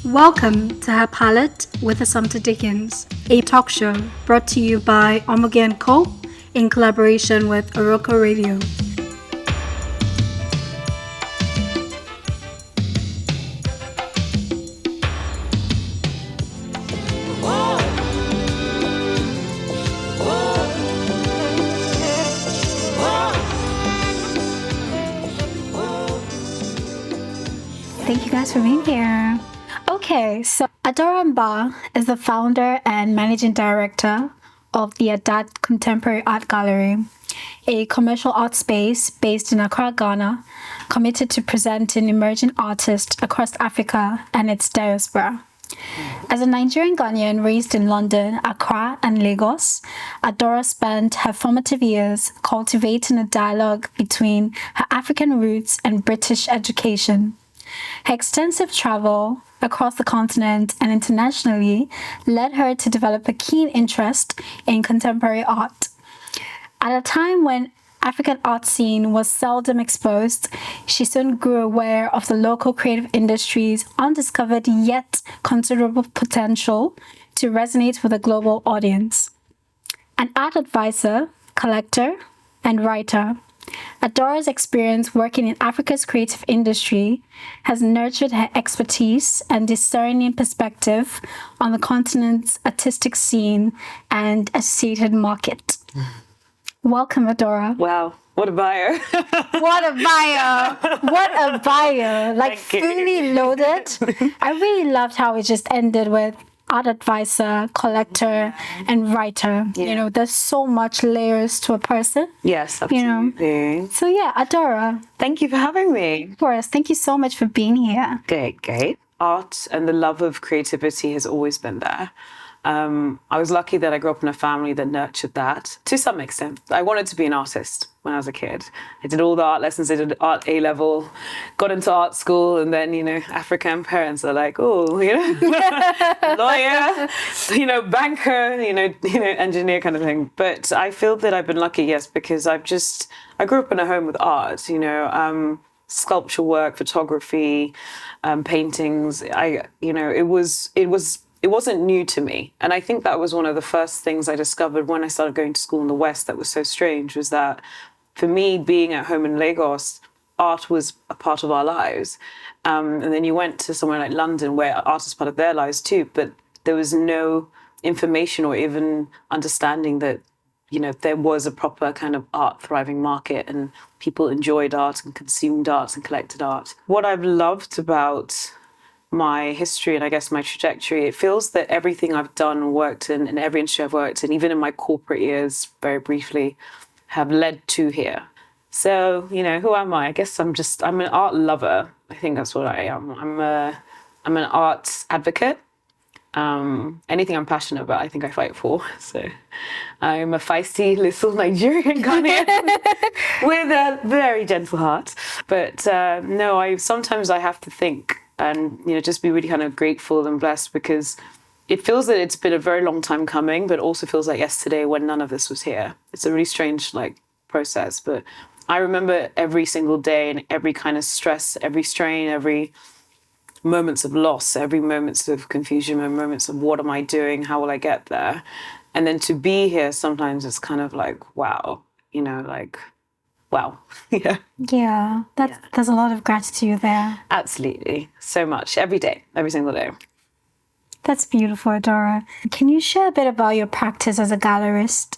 Welcome to Her Palette with Assumpta Dickens, a talk show brought to you by Omega & Co. in collaboration with Oroko Radio. Thank you guys for being here. Okay, so Adora Mba is the founder and managing director of the Adat Contemporary Art Gallery, a commercial art space based in Accra, Ghana, committed to presenting emerging artists across Africa and its diaspora. As a Nigerian-Ghanaian raised in London, Accra, and Lagos, Adora spent her formative years cultivating a dialogue between her African roots and British education. Her extensive travel across the continent and internationally led her to develop a keen interest in contemporary art. At a time when African art scene was seldom exposed, she soon grew aware of the local creative industry's undiscovered yet considerable potential to resonate with a global audience. An art advisor, collector, and writer, Adora's experience working in Africa's creative industry has nurtured her expertise and discerning perspective on the continent's artistic scene and associated market. Welcome, Adora. Wow, what a bio. What a bio. What a bio. Like fully loaded. I really loved how it just ended with art advisor, collector, and writer. Yeah. You know, there's so much layers to a person. Yes, absolutely. You know? So yeah, Adora. Thank you for having me. Of course, thank you so much for being here. Great. Art and the love of creativity has always been there. I was lucky that I grew up in a family that nurtured that to some extent. I wanted to be an artist when I was a kid. I did all the art lessons, I did art A-level, got into art school, and then, African parents are like, oh, lawyer, banker, engineer kind of thing. But I feel that I've been lucky, yes, because I grew up in a home with art, sculpture work, photography, paintings. It wasn't new to me. And I think that was one of the first things I discovered when I started going to school in the West that was so strange, was that for me, being at home in Lagos, art was a part of our lives. And then you went to somewhere like London where art is part of their lives too, but there was no information or even understanding that, there was a proper kind of art thriving market and people enjoyed art and consumed art and collected art. What I've loved about my history and I guess my trajectory, it feels that everything I've done, worked in every industry I've worked in, even in my corporate years, very briefly, have led to here. So, who am I? I guess I'm an art lover. I think that's what I am. I'm an arts advocate. Anything I'm passionate about, I think I fight for. So I'm a feisty little Nigerian-Ghanaian with a very gentle heart. But sometimes I have to think and, just be really kind of grateful and blessed, because it feels that it's been a very long time coming, but also feels like yesterday when none of this was here. It's a really strange, process. But I remember every single day and every kind of stress, every strain, every moments of loss, every moments of confusion and moments of what am I doing? How will I get there? And then to be here, sometimes it's kind of like, wow, wow. Yeah, there's a lot of gratitude there. Absolutely. So much. Every day, every single day. That's beautiful, Adora. Can you share a bit about your practice as a gallerist?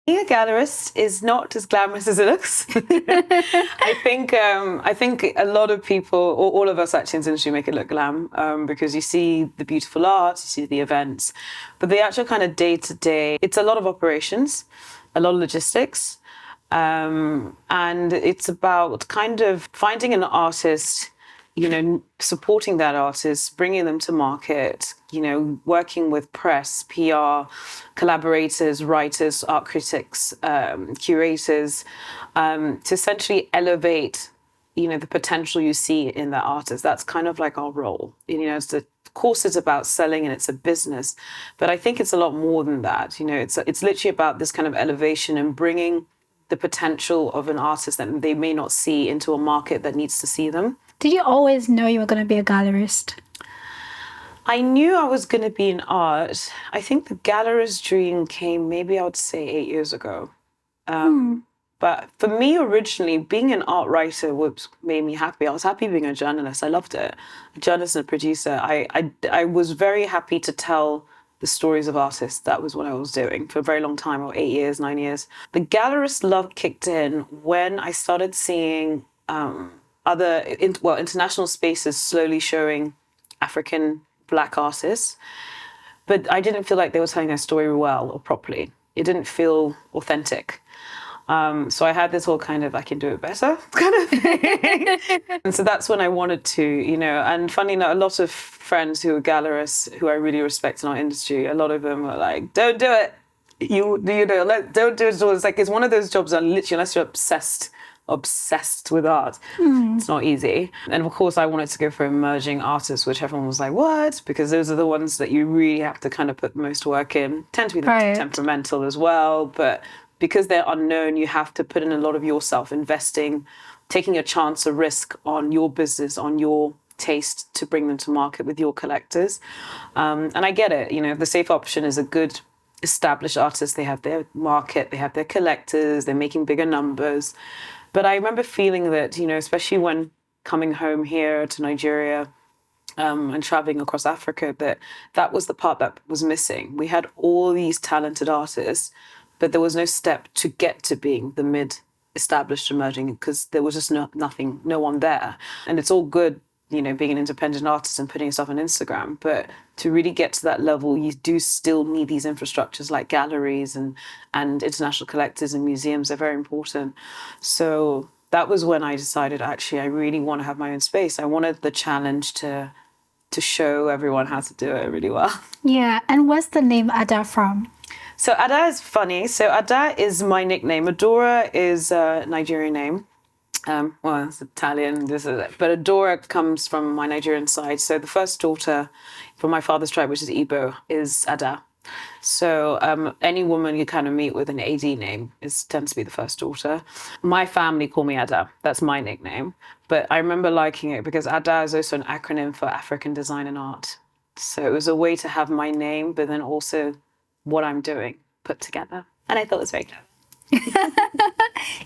Being a gallerist is not as glamorous as it looks. I think a lot of people, or all of us actually in this industry, make it look glam, because you see the beautiful art, you see the events, but the actual kind of day-to-day, it's a lot of operations, a lot of logistics, and it's about kind of finding an artist, supporting that artist, bringing them to market, working with press, PR, collaborators, writers, art critics, curators, to essentially elevate, the potential you see in that artist. That's kind of like our role. Of course, it's about selling and it's a business, but I think it's a lot more than that. It's literally about this kind of elevation and bringing the potential of an artist that they may not see into a market that needs to see them. Did you always know you were going to be a gallerist? I knew I was going to be in art. I think the gallerist dream came maybe I would say 8 years ago. But for me, originally, being an art writer made me happy. I was happy being a journalist. I loved it. A journalist and a producer. I was very happy to tell the stories of artists. That was what I was doing for a very long time, or 8 years, 9 years. The gallerist love kicked in when I started seeing international spaces slowly showing African Black artists. But I didn't feel like they were telling their story well or properly. It didn't feel authentic. So I had this whole kind of, I can do it better kind of thing. And so that's when I wanted to, and funny enough, a lot of friends who are gallerists, who I really respect in our industry, a lot of them are like, don't do it. Don't do it. It's one of those jobs that literally, unless you're obsessed with art, it's not easy. And of course I wanted to go for emerging artists, which everyone was like, what? Because those are the ones that you really have to kind of put the most work in. Tend to be the temperamental as well, but because they're unknown, you have to put in a lot of yourself, investing, taking a chance, a risk on your business, on your taste to bring them to market with your collectors. And I get it. The safe option is a good established artist. They have their market, they have their collectors, they're making bigger numbers. But I remember feeling that, especially when coming home here to Nigeria, and traveling across Africa, that was the part that was missing. We had all these talented artists, but there was no step to get to being the mid-established emerging, because there was just no one there. And it's all good, being an independent artist and putting yourself on Instagram, but to really get to that level, you do still need these infrastructures like galleries and international collectors and museums. They're very important. So that was when I decided, actually, I really want to have my own space. I wanted the challenge to show everyone how to do it really well. Yeah, and where's the name Ada from? So Ada is funny. So Ada is my nickname. Adora is a Nigerian name. Well, it's Italian, this is it. But Adora comes from my Nigerian side. So the first daughter from my father's tribe, which is Igbo, is Ada. So any woman you kind of meet with an AD name tends to be the first daughter. My family call me Ada. That's my nickname. But I remember liking it because Ada is also an acronym for African Design and Art. So it was a way to have my name, but then also what I'm doing put together. And I thought it was very clever.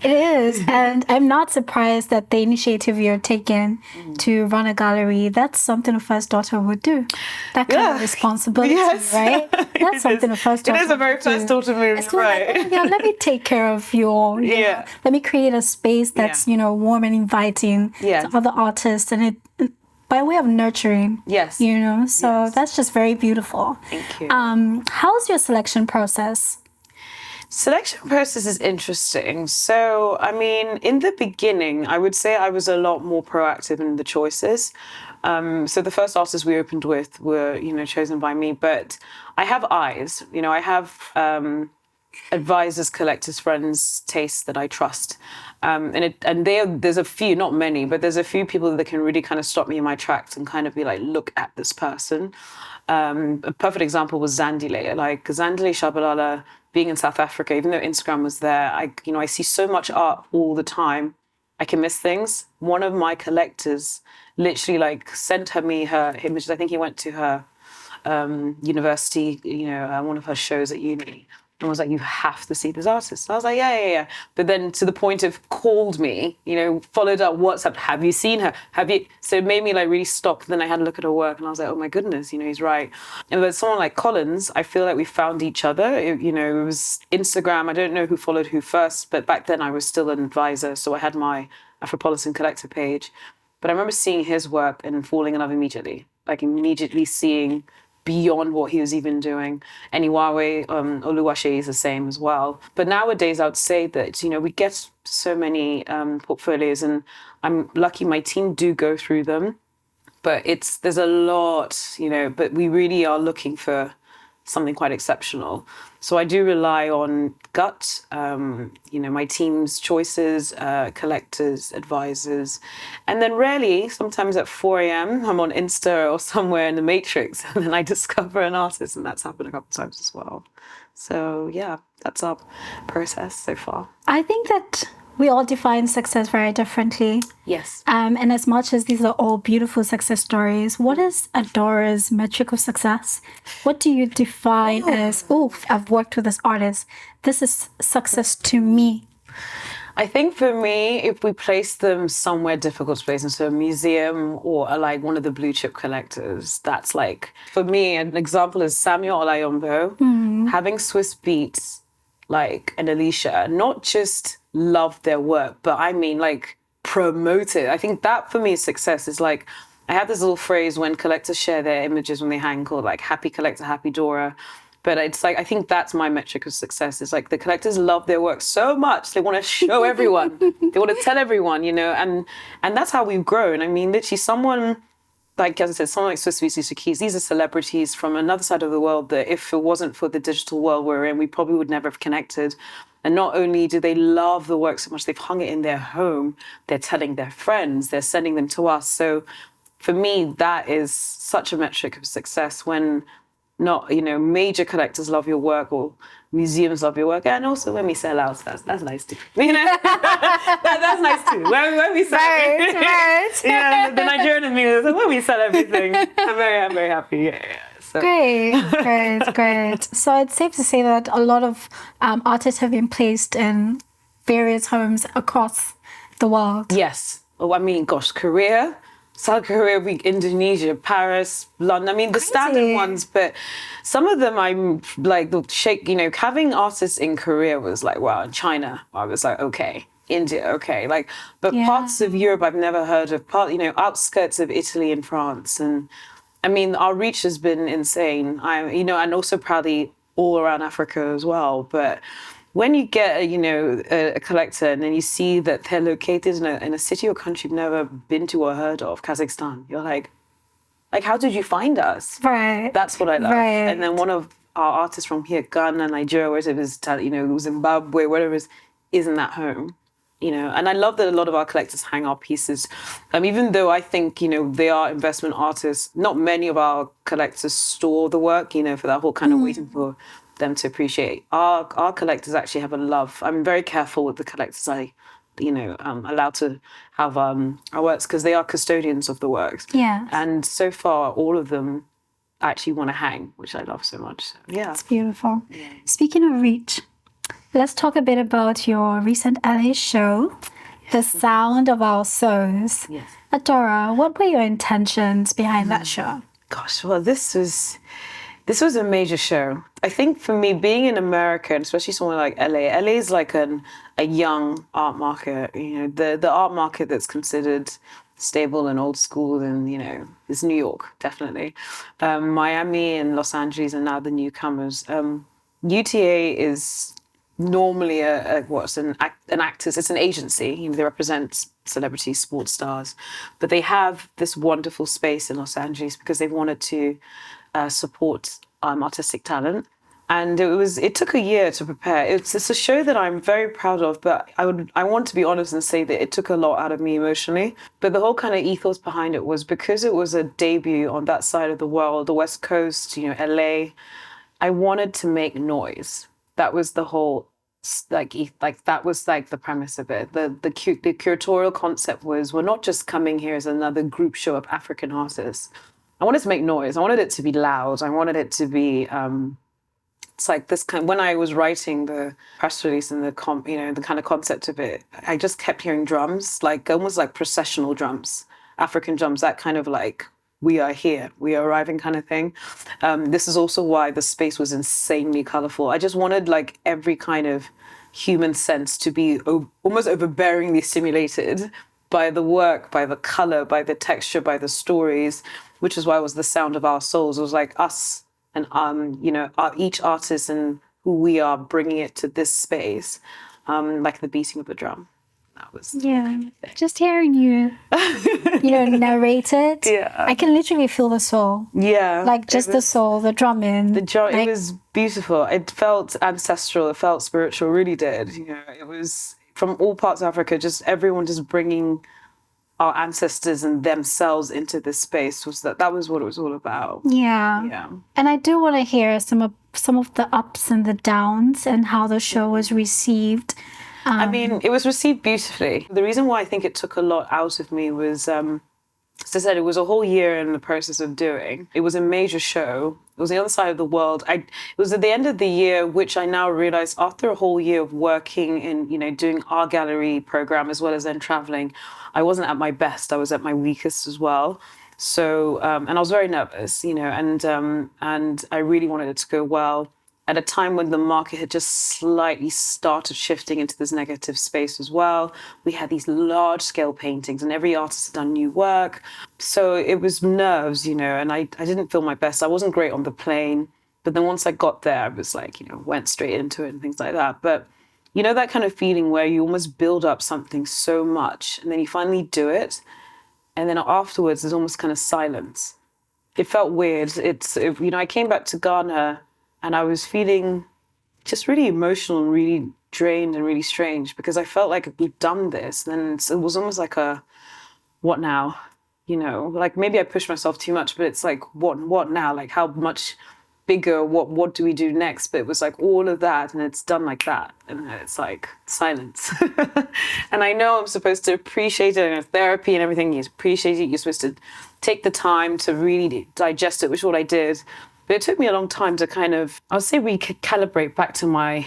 It is. And I'm not surprised that the initiative you're taking to run a gallery, that's something a first daughter would do. That kind of responsibility, right? That's something a first daughter would do. It is a very first daughter move, right? Like, let me take care of your, let me create a space that's, warm and inviting to other artists. And it by way of nurturing. Yes. So that's just very beautiful. Thank you. How's your selection process? Selection process is interesting. So, in the beginning, I would say I was a lot more proactive in the choices. So the first artists we opened with were, chosen by me, but I have eyes. I have advisors, collectors, friends, tastes that I trust. There's a few, not many, but there's a few people that can really kind of stop me in my tracks and kind of be like, look at this person. A perfect example was Zandile. Like Zandile Shabalala, being in South Africa, even though Instagram was there, I see so much art all the time. I can miss things. One of my collectors literally sent her images. I think he went to her university, one of her shows at uni. And was like, you have to see this artist. And I was like, yeah. But then to the point of called me, followed up WhatsApp, have you seen her? So it made me really stop. Then I had a look at her work and I was like, oh my goodness, he's right. And with someone like Collins, I feel like we found each other. It was Instagram. I don't know who followed who first, but back then I was still an advisor. So I had my Afropolitan Collector page. But I remember seeing his work and falling in love immediately. Immediately seeing beyond what he was even doing. And Iwawe Oluwase is the same as well. But nowadays, I would say that, we get so many portfolios, and I'm lucky my team do go through them. But there's a lot, but we really are looking for something quite exceptional. So I do rely on gut, my team's choices, collectors, advisors. And then rarely, sometimes at 4 a.m., I'm on Insta or somewhere in the Matrix, and then I discover an artist, and that's happened a couple of times as well. So yeah, that's our process so far. I think that we all define success very differently. Yes. And as much as these are all beautiful success stories, what is Adora's metric of success? What do you define as, oh, I've worked with this artist. This is success to me. I think for me, if we place them somewhere difficult to place, into a museum or like one of the blue chip collectors, that's like, for me, an example is Samuel Olayombo, having Swiss Beats, like, and Alicia, not just love their work, but I mean, like, promote it. I think that for me is success. Is like, I have this little phrase when collectors share their images when they hang called like happy collector, happy Dora. But it's like, I think that's my metric of success. It's like the collectors love their work so much. They want to show everyone. They want to tell everyone, you know, and that's how we've grown. I mean, literally someone, like, as I said, someone like Swiss Beats Keys, these are celebrities from another side of the world that if it wasn't for the digital world we're in, we probably would never have connected. And not only do they love the work so much, they've hung it in their home, they're telling their friends, they're sending them to us. So for me, that is such a metric of success when not, you know, major collectors love your work or museums love your work. And also when we sell out, that's nice too. You know, that's nice too. When we sell everything. Right. Yeah, the Nigerian in me is when we sell everything. I'm very happy. Yeah. So. Great. So it's safe to say that a lot of artists have been placed in various homes across the world. Yes. Oh, I mean, gosh, Korea, South Korea, Indonesia, Paris, London. I mean, the standard ones, but some of them I'm like, the shake, you know, having artists in Korea was like, wow, in China, I was like, okay. India, okay. Like, but parts of Europe I've never heard of, you know, outskirts of Italy and France. And I mean, our reach has been insane. You know, and also probably all around Africa as well. But when you get, you know, a collector and then you see that they're located in a city or country you've never been to or heard of, Kazakhstan, you're like, how did you find us? Right. That's what I love. Right. And then one of our artists from here, Ghana, Nigeria, wherever it is, you know, Zimbabwe, whatever it is in that home. You know, and I love that a lot of our collectors hang our pieces. Even though I think, you know, they are investment artists, not many of our collectors store the work, you know, for that whole kind of waiting for them to appreciate. Our collectors actually have a love. I'm very careful with the collectors I, you know, allow to have our works because they are custodians of the works. Yeah. And so far, all of them actually want to hang, which I love so much. So, yeah. It's beautiful. Yeah. Speaking of reach, let's talk a bit about your recent LA show, The Sound of Our Souls. Yes. Adora, what were your intentions behind that show? Gosh, well, this was a major show. I think for me, being in America, and especially somewhere like LA is like a young art market. You know, the art market that's considered stable and old school, and you know, is New York, definitely. Miami and Los Angeles are now the newcomers. UTA is normally an actors. It's an agency. You know, they represent celebrities, sports stars, but they have this wonderful space in Los Angeles because they wanted to support artistic talent. And it took a year to prepare. It's a show that I'm very proud of, but I want to be honest and say that it took a lot out of me emotionally. But the whole kind of ethos behind it was because it was a debut on that side of the world, the West Coast, you know, LA. I wanted to make noise. That was the whole that was like the premise of it. The curatorial concept was we're not just coming here as another group show of African artists. I wanted to make noise. I wanted it to be loud. I wanted it to be it's like this kind. When I was writing the press release and the kind of concept of it, I just kept hearing drums, like almost like processional drums, African drums, that kind of like we are here, we are arriving kind of thing. This is also why the space was insanely colorful. I just wanted like every kind of human sense to be almost overbearingly stimulated by the work, by the color, by the texture, by the stories, which is why it was the sound of our souls. It was like us and, you know, each artist and who we are bringing it to this space, like the beating of a drum. That was just hearing you, you know, narrate it. Yeah, I can literally feel the soul. Yeah, like just the soul, the drumming. The drum. It was beautiful. It felt ancestral. It felt spiritual. Really did. You know, it was from all parts of Africa. Just everyone just bringing our ancestors and themselves into this space. That was what it was all about. Yeah. And I do want to hear some of the ups and the downs and how the show was received. I mean, it was received beautifully. The reason why I think it took a lot out of me was, as I said, it was a whole year in the process of doing. It was a major show. It was the other side of the world. It was at the end of the year, which I now realize after a whole year of working in, doing our gallery program as well as then traveling, I wasn't at my best. I was at my weakest as well. So, and I was very nervous, and I really wanted it to go well at a time when the market had just slightly started shifting into this negative space as well. We had these large scale paintings and every artist had done new work. So it was nerves, and I didn't feel my best. I wasn't great on the plane. But then once I got there, I was like, went straight into it and things like that. But that kind of feeling where you almost build up something so much and then you finally do it. And then afterwards, there's almost kind of silence. It felt weird. I came back to Ghana and I was feeling just really emotional and really drained and really strange because I felt like we've done this. And it was almost like what now? Like maybe I pushed myself too much, but it's like, what now? Like how much bigger, what do we do next? But it was like all of that and it's done like that. And it's like silence. And I know I'm supposed to appreciate it and therapy and everything. You appreciate it. You're supposed to take the time to really digest it, which is what I did. But it took me a long time to kind of, I would say, recalibrate back to my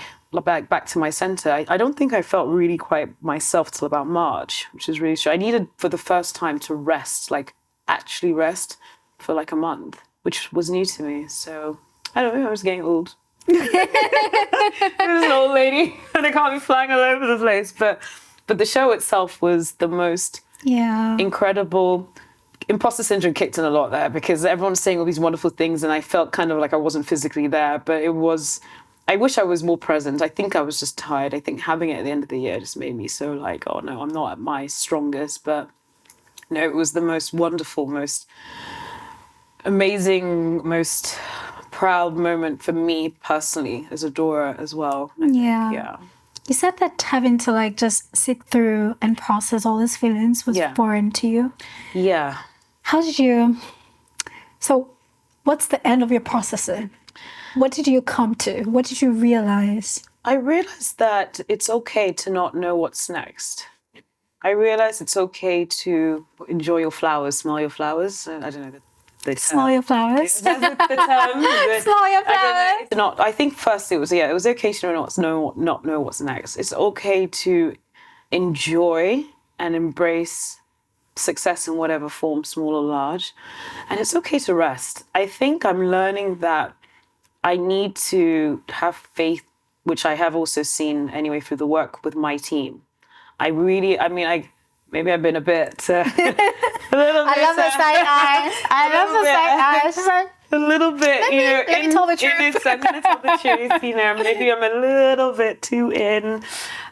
center. I don't think I felt really quite myself till about March, which is really strange. I needed for the first time to rest, like actually rest for like a month, which was new to me. So I don't know, I was getting old. I was an old lady and I can't be flying all over the place. But the show itself was the most incredible. Imposter syndrome kicked in a lot there because everyone's saying all these wonderful things and I felt kind of like I wasn't physically there, but I wish I was more present. I think I was just tired. I think having it at the end of the year just made me so like, oh no, I'm not at my strongest. But no, it was the most wonderful, most amazing, most proud moment for me personally as Adora as well. Yeah. You said that having to like just sit through and process all these feelings was foreign to you. Yeah. So what's the end of your processing? What did you come to? What did you realize? I realized that it's okay to not know what's next. I realized it's okay to enjoy your flowers, smell your flowers. I don't know the smell your flowers. The term. Smell your flowers. I think first it was okay to not know what's next. It's okay to enjoy and embrace success in whatever form, small or large. And it's okay to rest. I think I'm learning that I need to have faith, which I have also seen anyway through the work with my team. Maybe I've been a bit... a little bit. I love the side eyes. A little bit, let me tell the truth. I'm going to tell the truth, maybe I'm a little bit too in.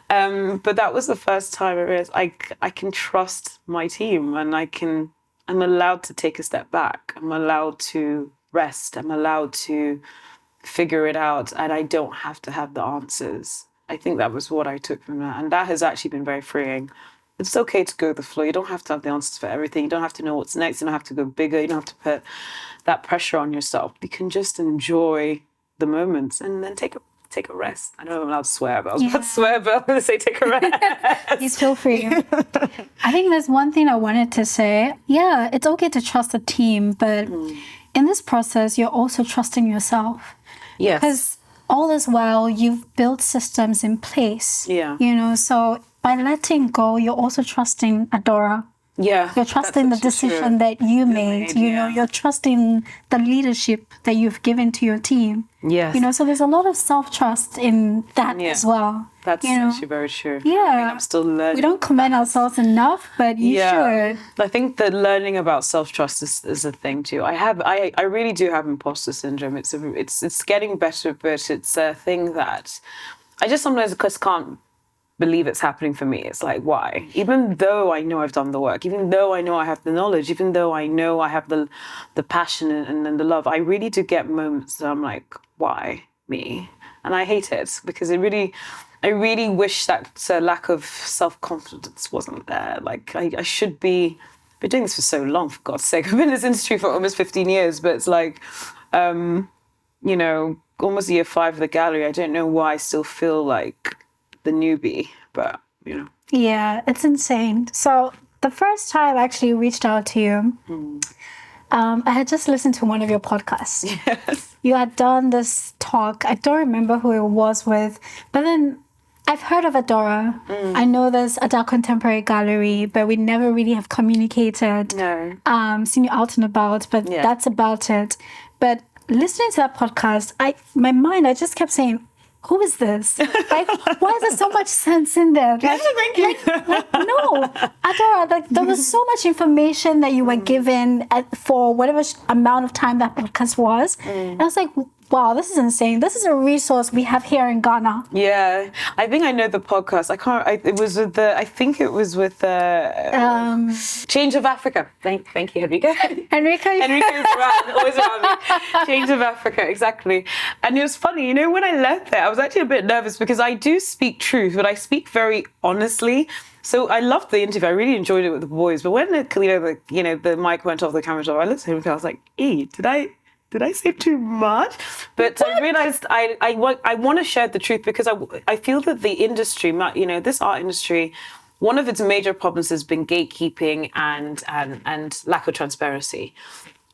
But that was the first time I realized I can trust my team and I'm allowed to take a step back. I'm allowed to rest. I'm allowed to figure it out and I don't have to have the answers. I think that was what I took from that. And that has actually been very freeing. It's okay to go with the flow. You don't have to have the answers for everything. You don't have to know what's next. You don't have to go bigger. You don't have to put that pressure on yourself. You can just enjoy the moments and then take a rest. I know I'm allowed to swear, but I was about to swear, but I'm going to say take a rest. Please feel free. I think there's one thing I wanted to say. Yeah, it's okay to trust the team, but in this process, you're also trusting yourself. Yes. Because all this while, you've built systems in place. Yeah. So by letting go, you're also trusting Adora. Yeah. You're trusting the decision that you made. You're trusting the leadership that you've given to your team. Yes. So there's a lot of self-trust in that as well. That's actually very true. Yeah. I'm still learning. We don't commend ourselves enough, but you should. I think that learning about self-trust is a thing too. I really do have imposter syndrome. It's getting better, but it's a thing that I just sometimes can't believe it's happening for me. It's like, why? Even though I know I've done the work, even though I know I have the knowledge, even though I know I have the passion and the love, I really do get moments that I'm like, why me? And I hate it because I really wish that lack of self-confidence wasn't there. Like I should be. I've been doing this for so long, for God's sake. I've been in this industry for almost 15 years, but it's like, almost year 5 of the gallery. I don't know why I still feel like the newbie, but you know. Yeah, it's insane. So the first time I actually reached out to you, I had just listened to one of your podcasts. Yes. You had done this talk. I don't remember who it was with, but then I've heard of Adora. I know there's a dark contemporary gallery, but we never really have communicated. No. Seen you out and about, but that's about it. But listening to that podcast, I just kept saying, who is this? Like, why is there so much sense in there? Like, Thank you. no, Adora, like, there was so much information that you were given for whatever amount of time that podcast was. And I was like, wow, this is insane. This is a resource we have here in Ghana. Yeah, I think I know the podcast. It was with Change of Africa. Thank you, Enrico. Enrico's always around me. Change of Africa, exactly. And it was funny, you know, when I left there, I was actually a bit nervous because I do speak truth, but I speak very honestly. So I loved the interview. I really enjoyed it with the boys. But when the mic went off, the camera off, I looked at him and I was like, did I say too much? But I realized I want to share the truth because I feel that the industry, you know, this art industry, one of its major problems has been gatekeeping and lack of transparency.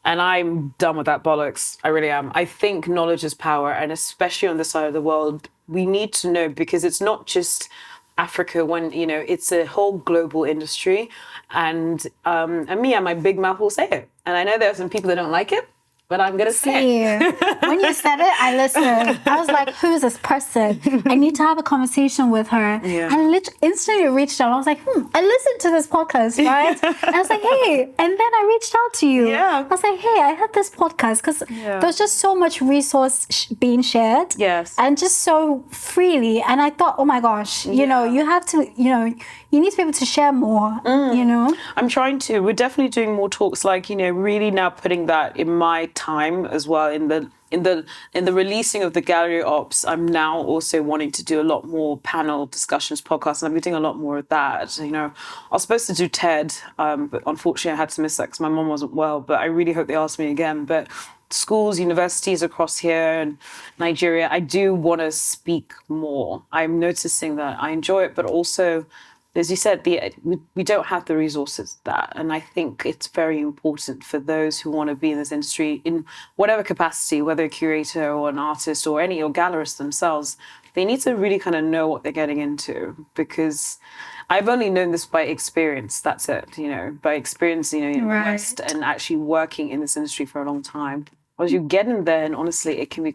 And I'm done with that bollocks. I really am. I think knowledge is power. And especially on this side of the world, we need to know because it's not just Africa when, you know, it's a whole global industry. And me and my big mouth will say it. And I know there are some people that don't like it. But I'm going to say it. When you said it, I listened. I was like, who is this person? I need to have a conversation with her. Yeah. And instantly reached out. I was like, I listened to this podcast, right? And I was like, hey. And then I reached out to you. Yeah. I was like, hey, I had this podcast because there's just so much resource being shared. Yes. And just so freely. And I thought, oh my gosh, you know, you have to, you know, you need to be able to share more, you know? I'm trying to. We're definitely doing more talks, like, you know, really now putting that in my time as well in the releasing of the gallery ops. I'm now also wanting to do a lot more panel discussions, podcasts, and I've been doing a lot more of that. You know, I was supposed to do TED, but unfortunately I had to miss that because my mom wasn't well, but I really hope they ask me again. But schools, universities across here and Nigeria, I do want to speak more. I'm noticing that I enjoy it, but also, as you said, we don't have the resources that, and I think it's very important for those who want to be in this industry in whatever capacity, whether a curator or an artist or gallerist themselves, they need to really kind of know what they're getting into, because I've only known this by experience. That's it, you know, by experience, you know, in the West and actually working in this industry for a long time. As you get in there, and honestly, it can be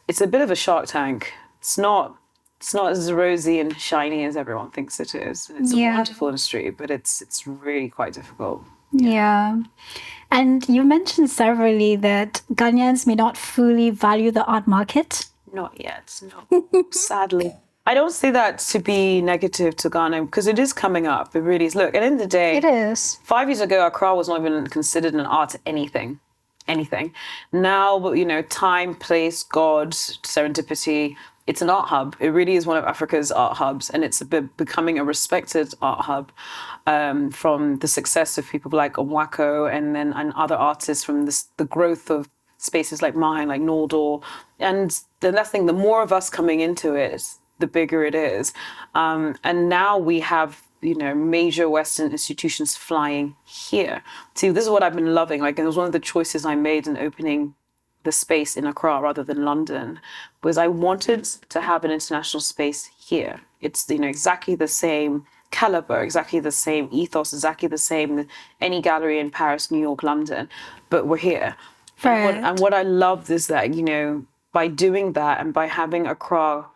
it's a bit of a Shark Tank. It's not as rosy and shiny as everyone thinks it is. It's a wonderful industry, but it's really quite difficult. Yeah. And you mentioned severally that Ghanaians may not fully value the art market. Not yet, no. Sadly. I don't say that to be negative to Ghana because it is coming up. It really is. Look, at the end of the day, it is. 5 years ago, Accra was not even considered an art anything. Now, you know, time, place, God, serendipity, it's an art hub. It really is one of Africa's art hubs, and it's becoming a respected art hub from the success of people like Onwako and other artists, from the growth of spaces like mine, like Noldor. And the last thing, the more of us coming into it, the bigger it is. And now we have, you know, major Western institutions flying here. See, this is what I've been loving. Like, it was one of the choices I made in opening the space in Accra rather than London, was I wanted to have an international space here. It's, you know, exactly the same caliber, exactly the same ethos, exactly the same as any gallery in Paris, New York, London, but we're here. Right. And what I love is that, you know, by doing that and by having Accra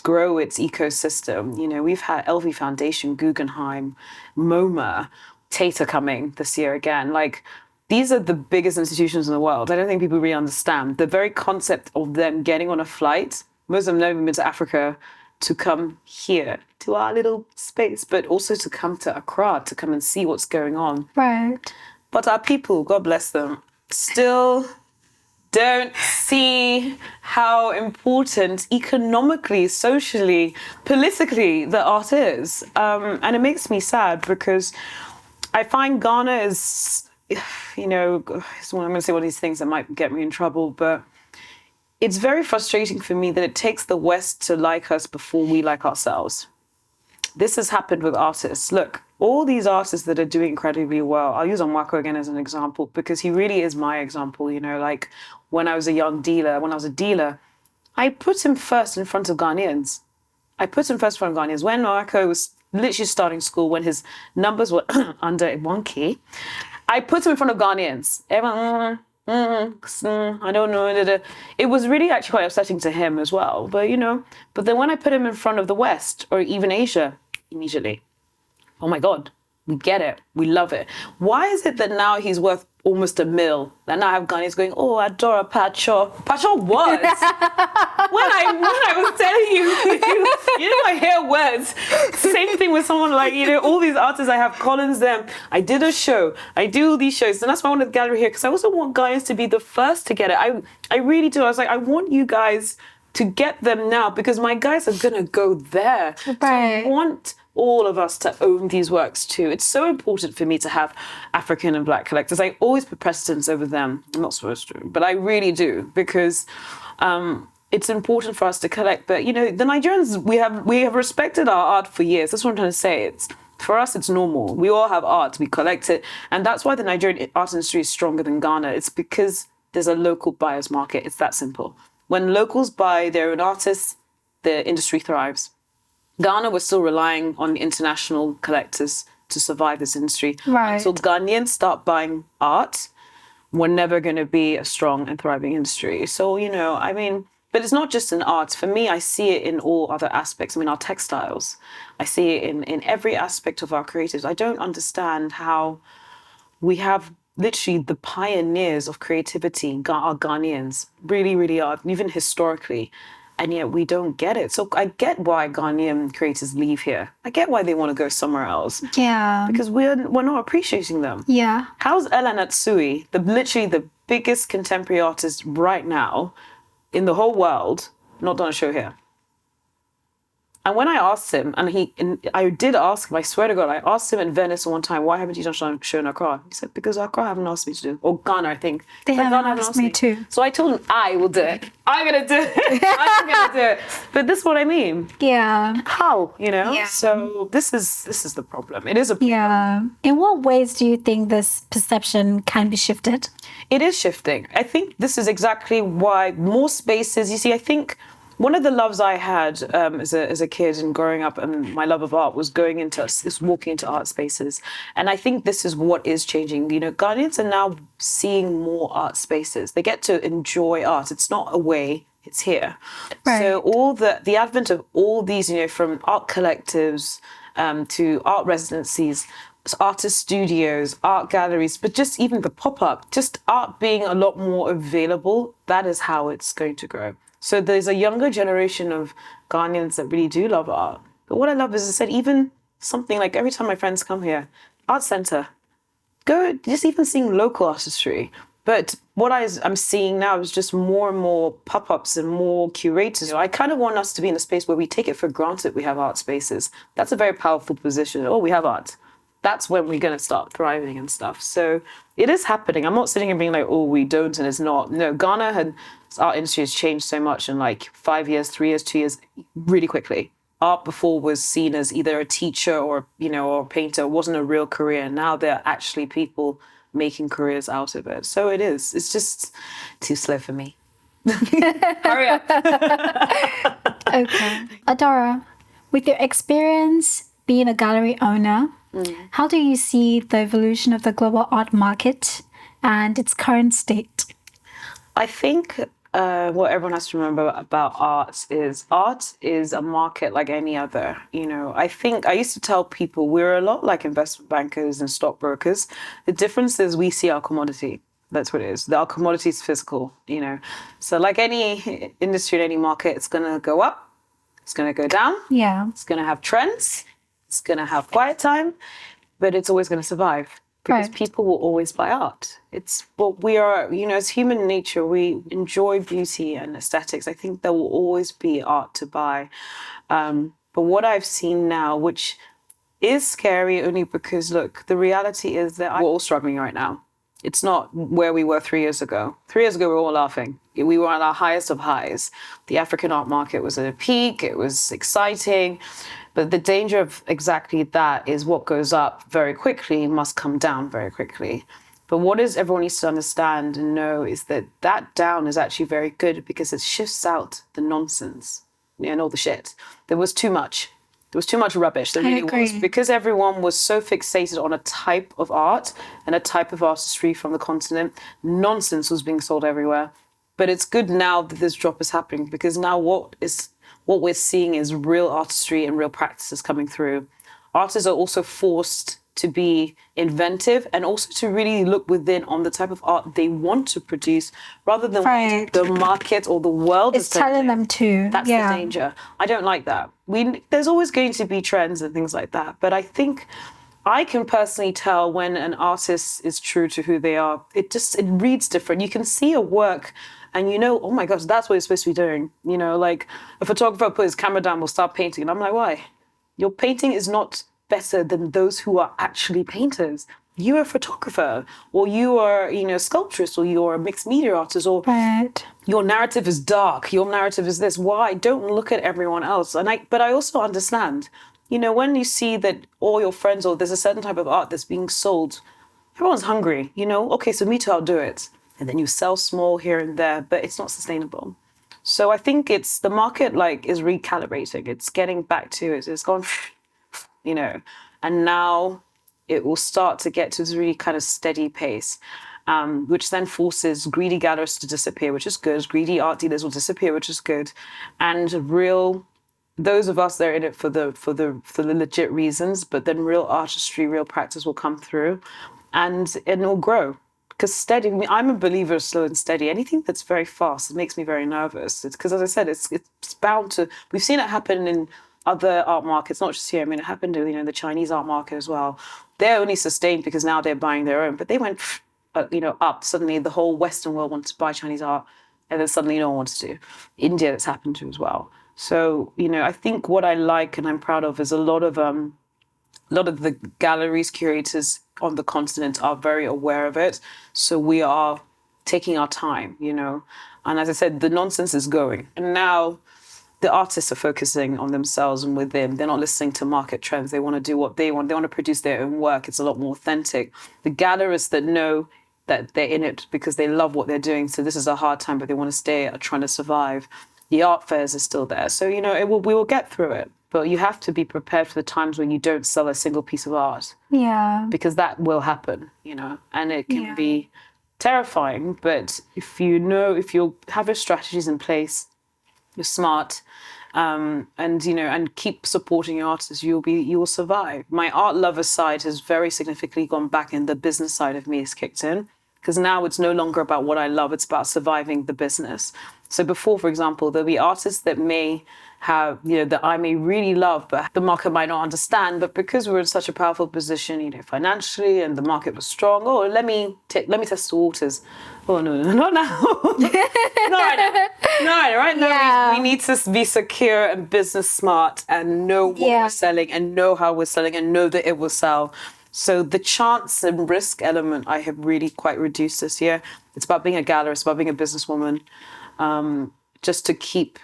grow its ecosystem, you know, we've had LV Foundation, Guggenheim, MoMA, Tate coming this year again. Like, these are the biggest institutions in the world. I don't think people really understand the very concept of them getting on a flight. Most of them never been to Africa, to come here to our little space, but also to come to Accra to come and see what's going on. Right. But our people, God bless them, still don't see how important economically, socially, politically the art is. And it makes me sad because I find Ghana is, you know, I'm going to say one of these things that might get me in trouble, but it's very frustrating for me that it takes the West to like us before we like ourselves. This has happened with artists. Look, all these artists that are doing incredibly well, I'll use Onwako again as an example because he really is my example. Like when I was a dealer, I put him first in front of Ghanaians. When Onwako was literally starting school, when his numbers were under 1K, I put him in front of Ghanaians. Everyone, I don't know. It was really actually quite upsetting to him as well. But then when I put him in front of the West or even Asia, immediately, oh my God, we get it. We love it. Why is it that now he's worth almost $1 million? And now I have Ghanaians going, oh, Adora Pacho. Pacho what? when I was telling you, I hear words. Same thing with someone like, all these artists I have, Collins, them. I did a show. I do these shows. And that's why I wanted the gallery here, because I also want Ghanaians to be the first to get it. I really do. I was like, I want you guys to get them now because my guys are going to go there. Right. So I want all of us to own these works too. It's so important for me to have African and Black collectors. I always put precedence over them. I'm not supposed to, but I really do because it's important for us to collect. But the Nigerians, we have respected our art for years. That's what I'm trying to say. For us, it's normal. We all have art. We collect it, and that's why the Nigerian art industry is stronger than Ghana. It's because there's a local buyer's market. It's that simple. When locals buy their own artists, the industry thrives. Ghana was still relying on international collectors to survive this industry. Right. Until Ghanaians start buying art, we're never going to be a strong and thriving industry. So, but it's not just in art. For me, I see it in all other aspects. Our textiles. I see it in every aspect of our creatives. I don't understand how we have literally the pioneers of creativity are Ghanaians, really, really are, even historically. And yet we don't get it. So I get why Ghanaian creators leave here. I get why they want to go somewhere else. Yeah. Because we're not appreciating them. Yeah. How's Ella Natsui, literally the biggest contemporary artist right now in the whole world, not done a show here? And when I asked him, I did ask him, I swear to God, I asked him in Venice one time, why haven't you done a show in Accra? He said, because Accra haven't asked me to do. Or Ghana, I think. They haven't asked me too. So I told him, I will do it. I'm going to do it. I'm going to do it. But this is what I mean. Yeah. How, Yeah. So this is the problem. It is a problem. Yeah. In what ways do you think this perception can be shifted? It is shifting. I think this is exactly why more spaces, I think one of the loves I had as a kid and growing up, and my love of art was walking into art spaces. And I think this is what is changing. Ghanaians are now seeing more art spaces. They get to enjoy art. It's not away, it's here. Right. So all the advent of all these, from art collectives to art residencies, artist studios, art galleries, but just even the pop-up, just art being a lot more available, that is how it's going to grow. So there's a younger generation of Ghanaians that really do love art. But what I love is, I said, even something like every time my friends come here, art center, go just even seeing local artistry. But what I'm seeing now is just more and more pop-ups and more curators. I kind of want us to be in a space where we take it for granted we have art spaces. That's a very powerful position. Oh, we have art. That's when we're going to start thriving and stuff. So it is happening. I'm not sitting here being like, oh, we don't, and it's not. No, Ghana art industry has changed so much in like 5 years, 3 years, 2 years, really quickly. Art before was seen as either a teacher or, or a painter. It wasn't a real career. Now there are actually people making careers out of it. So it is. It's just too slow for me. Hurry up. Okay. Adora, with your experience being a gallery owner, how do you see the evolution of the global art market and its current state? I think what everyone has to remember about art is a market like any other. I think I used to tell people we're a lot like investment bankers and stockbrokers. The difference is we see our commodity. That's what it is. Our commodity is physical, So like any industry in any market, it's going to go up. It's going to go down. Yeah. It's going to have trends. It's going to have quiet time, but it's always going to survive because people will always buy art. It's what we are, as human nature, we enjoy beauty and aesthetics. I think there will always be art to buy. But what I've seen now, which is scary only because, look, the reality is that we're all struggling right now. It's not where we were 3 years ago. 3 years ago, we were all laughing. We were at our highest of highs. The African art market was at a peak. It was exciting. But the danger of exactly that is what goes up very quickly must come down very quickly. But what is everyone needs to understand and know is that that down is actually very good because it shifts out the nonsense and all the shit. There was too much. There was too much rubbish. There really was. Because everyone was so fixated on a type of art and a type of artistry from the continent, nonsense was being sold everywhere. But it's good now that this drop is happening because now what we're seeing is real artistry and real practices coming through. Artists are also forced to be inventive and also to really look within on the type of art they want to produce rather than what the market or the world is telling them to. That's the danger. I don't like that. There's always going to be trends and things like that. But I think I can personally tell when an artist is true to who they are. It reads different. You can see a work and you know, oh my gosh, that's what it's supposed to be doing. You know, like a photographer put his camera down, will start painting. And I'm like, why? Your painting is not better than those who are actually painters. You are a photographer, or you are, a sculptress, or you're a mixed media artist, or your narrative is dark. Your narrative is this. Why? Don't look at everyone else. But I also understand, when you see that all your friends, or there's a certain type of art that's being sold, everyone's hungry. Okay, so me too, I'll do it. And then you sell small here and there, but it's not sustainable. So I think the market is recalibrating. It's getting back to it. It's gone, and now it will start to get to this really kind of steady pace, which then forces greedy gallerists to disappear, which is good. Greedy art dealers will disappear, which is good. And those of us that are in it for the legit reasons, but then real artistry, real practice will come through and it'll grow. Because steady, I'm a believer of slow and steady. Anything that's very fast, it makes me very nervous. It's because, as I said, it's bound to. We've seen it happen in other art markets, not just here. I mean, it happened in the Chinese art market as well. They're only sustained because now they're buying their own, but they went, up. Suddenly, the whole Western world wanted to buy Chinese art, and then suddenly no one wants to. India, that's happened to as well. So, I think what I like and I'm proud of is a lot of the galleries, curators on the continent are very aware of it. So we are taking our time, And as I said, the nonsense is going. And now the artists are focusing on themselves and within. They're not listening to market trends. They want to do what they want. They want to produce their own work. It's a lot more authentic. The gallerists that know that they're in it because they love what they're doing. So this is a hard time, but they want to stay trying to survive. The art fairs are still there. So, we will get through it. But you have to be prepared for the times when you don't sell a single piece of art. Yeah. Because that will happen, and it can be terrifying. But if you have your strategies in place, you're smart, and keep supporting your artists, you will survive. My art lover side has very significantly gone back, and the business side of me has kicked in. Because now it's no longer about what I love, it's about surviving the business. So before, for example, there'll be artists that may have, that I may really love, but the market might not understand. But because we're in such a powerful position, financially, and the market was strong, let me test the waters. Oh, no, not now. Not right now. Not right now. We need to be secure and business smart and know what we're selling and know how we're selling and know that it will sell. So the chance and risk element I have really quite reduced this year. It's about being a gallerist, about being a businesswoman, just to keep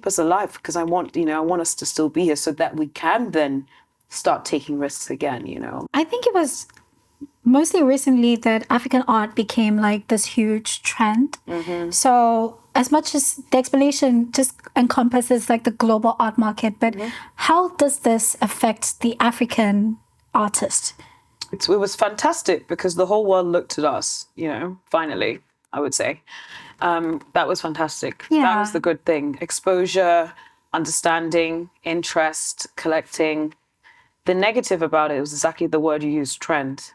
us alive, because I want us to still be here so that we can then start taking risks again, I think it was mostly recently that African art became like this huge trend. Mm-hmm. So as much as the explanation just encompasses like the global art market, but how does this affect the African artist? It was fantastic because the whole world looked at us, finally, I would say. That was fantastic. Yeah. That was the good thing. Exposure, understanding, interest, collecting. The negative about it was exactly the word you used, trend.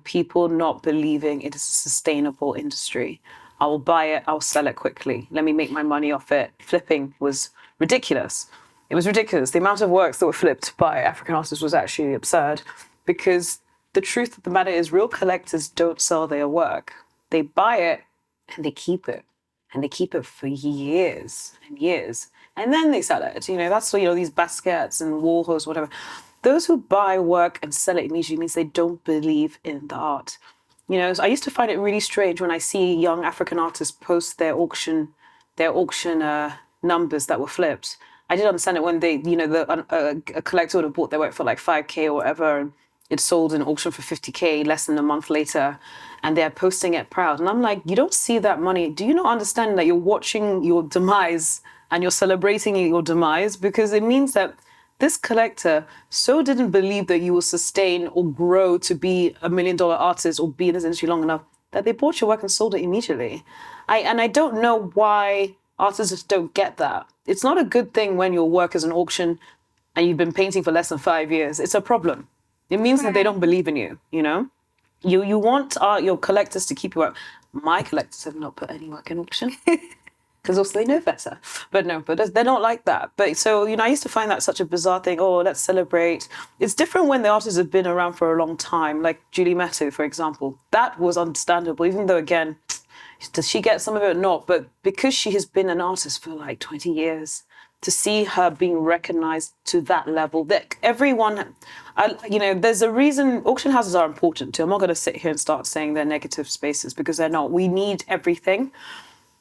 People not believing it is a sustainable industry. I will buy it, I'll sell it quickly. Let me make my money off it. Flipping was ridiculous. It was ridiculous. The amount of works that were flipped by African artists was actually absurd, because the truth of the matter is real collectors don't sell their work. They buy it and they keep it. And they keep it for years and years. And then they sell it. That's these baskets and Warhols, whatever. those who buy work and sell it immediately means they don't believe in the art. So I used to find it really strange when I see young African artists post their auction numbers that were flipped. I didn't understand it when a collector would have bought their work for like 5K or whatever, and it sold in auction for 50K less than a month later, and they're posting it proud. And I'm like, you don't see that money. Do you not understand that you're watching your demise and you're celebrating your demise? Because it means that this collector so didn't believe that you will sustain or grow to be $1 million artist or be in this industry long enough that they bought your work and sold it immediately. I don't know why artists just don't get that. It's not a good thing when your work is an auction and you've been painting for less than 5 years. It's a problem. It means that they don't believe in you, you know? You want your collectors to keep your work. My collectors have not put any work in auction. Because also they know better. But they're not like that. But so, I used to find that such a bizarre thing. Oh, let's celebrate. It's different when the artists have been around for a long time, like Julie Metto, for example. That was understandable, even though, again, does she get some of it or not? But because she has been an artist for like 20 years, to see her being recognized to that level, that everyone, there's a reason auction houses are important too. I'm not going to sit here and start saying they're negative spaces because they're not. We need everything.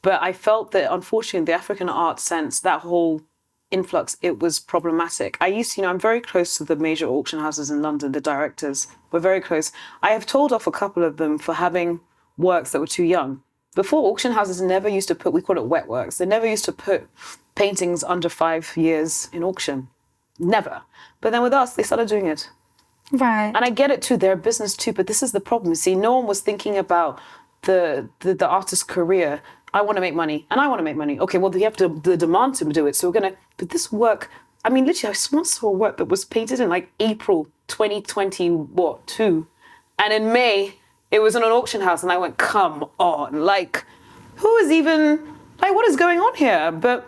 But I felt that, unfortunately, in the African art sense, that whole influx, it was problematic. I'm very close to the major auction houses in London, the directors. We're very close. I have told off a couple of them for having works that were too young. Before, auction houses never used to put, we call it wet works, they never used to put paintings under 5 years in auction. Never. But then with us, they started doing it. Right. And I get it too, they're a business too, but this is the problem. See, no one was thinking about the artist's career. I want to make money and I want to make money. Okay, well, you have the demand to do it. So but this work, literally, I once saw a work that was painted in like April 2022. And in May, it was in an auction house. And I went, come on, like, who is even, like, what is going on here? But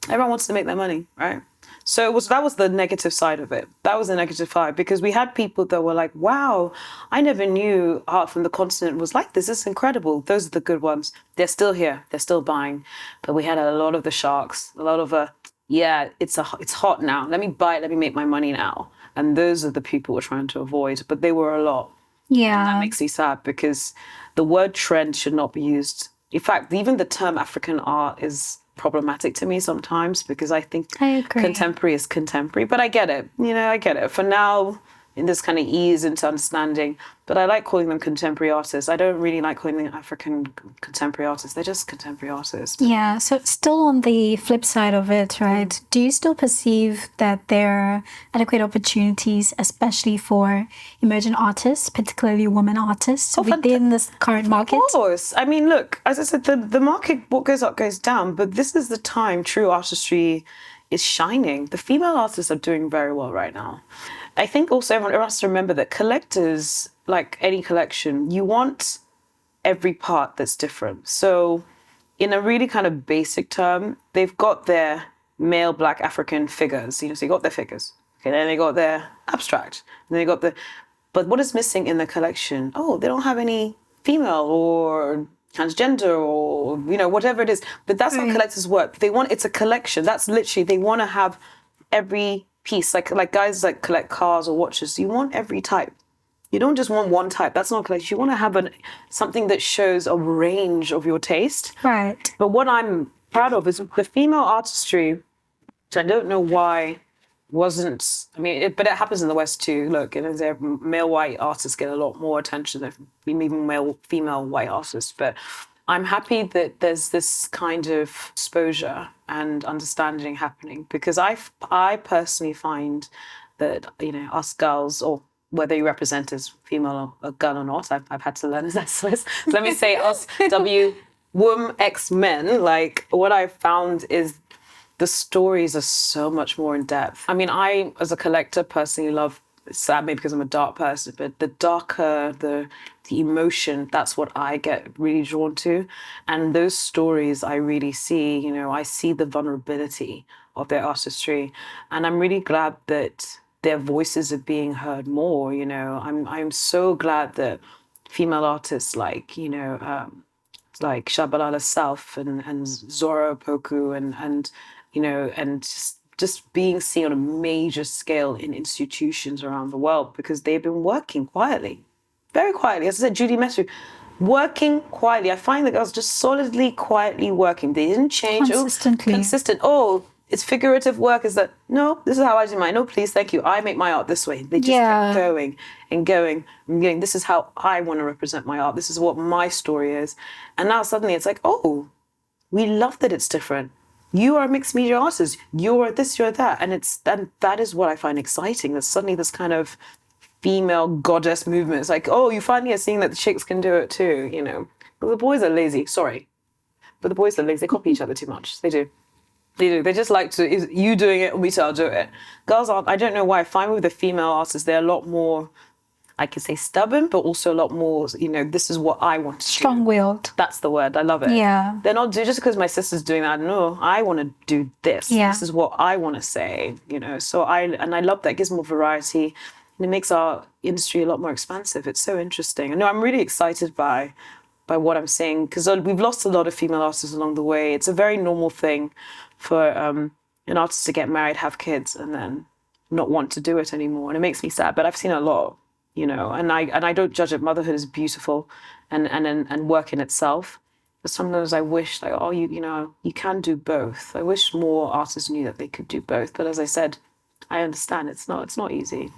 everyone wants to make their money, right? So that was the negative side of it. That was the negative side because we had people that were like, wow, I never knew art from the continent was like this. It's incredible. Those are the good ones. They're still here. They're still buying. But we had a lot of the sharks, a lot of it's hot now. Let me buy it. Let me make my money now. And those are the people we're trying to avoid. But they were a lot. Yeah. And that makes me sad because the word trend should not be used. In fact, even the term African art is problematic to me sometimes because I think contemporary is contemporary. But I get it. I get it. For now, in this kind of ease into understanding. But I like calling them contemporary artists. I don't really like calling them African contemporary artists. They're just contemporary artists. Yeah, so still on the flip side of it, right? Do you still perceive that there are adequate opportunities, especially for emerging artists, particularly women artists, within this current market? Of course. Look, as I said, the market, what goes up goes down. But this is the time true artistry is shining. The female artists are doing very well right now. I think also everyone has to remember that collectors, like any collection, you want every part that's different. So in a really kind of basic term, they've got their male Black African figures, so you got their figures. Okay, then they got their abstract. Then they got but what is missing in the collection? Oh, they don't have any female or transgender or, whatever it is. But that's not collectors' work. It's a collection. That's literally, they want to have every piece, like guys that collect cars or watches. You want every type. You don't just want one type. That's not collection. You want to have something that shows a range of your taste. Right. But what I'm proud of is the female artistry, which I don't know why wasn't. But it happens in the West too. Look, male white artists get a lot more attention than even female white artists. But I'm happy that there's this kind of exposure and understanding happening because I personally find that us girls, or whether you represent as female or a girl or not, I've had to learn that Swiss. Let me say us wom X men. Like what I've found is the stories are so much more in depth. I as a collector personally love. It's sad maybe because I'm a dark person, but the darker, the emotion, that's what I get really drawn to. And those stories I really see, I see the vulnerability of their artistry. And I'm really glad that their voices are being heard more, I'm so glad that female artists like Shabalala Self and Zora Opoku and just just being seen on a major scale in institutions around the world because they've been working quietly, very quietly. As I said, Judy Messer, working quietly. I find the girls just solidly, quietly working. They didn't change. Consistently. Consistent. Oh, it's figurative work. Is that, no, this is how I do mine. No, please, thank you. I make my art this way. They just kept going and going and going. This is how I want to represent my art. This is what my story is. And now suddenly it's like, oh, we love that it's different. You are a mixed media artist. You're this, you're that. And that is what I find exciting. There's suddenly this kind of female goddess movement. It's like, oh, you finally are seeing that the chicks can do it too, you know. But the boys are lazy, sorry. But the boys are lazy. They copy each other too much. They do. They do. They just like to, is you doing it or me, so I'll do it. Girls aren't, I don't know why. I find with the female artists, they're a lot more, I could say stubborn, but also a lot more, you know, this is what I want to do. Strong-willed. That's the word. I love it. Yeah. They're not, just because my sister's doing that, no, I want to do this. Yeah. This is what I want to say, you know. So I love that. It gives more variety and it makes our industry a lot more expansive. It's so interesting. And no, I'm really excited by what I'm seeing because we've lost a lot of female artists along the way. It's a very normal thing for an artist to get married, have kids, and then not want to do it anymore. And it makes me sad, but I've seen a lot. You know, and I don't judge it. Motherhood is beautiful, and work in itself. But sometimes I wish, like, oh, you know, you can do both. I wish more artists knew that they could do both. But as I said, I understand it's not easy.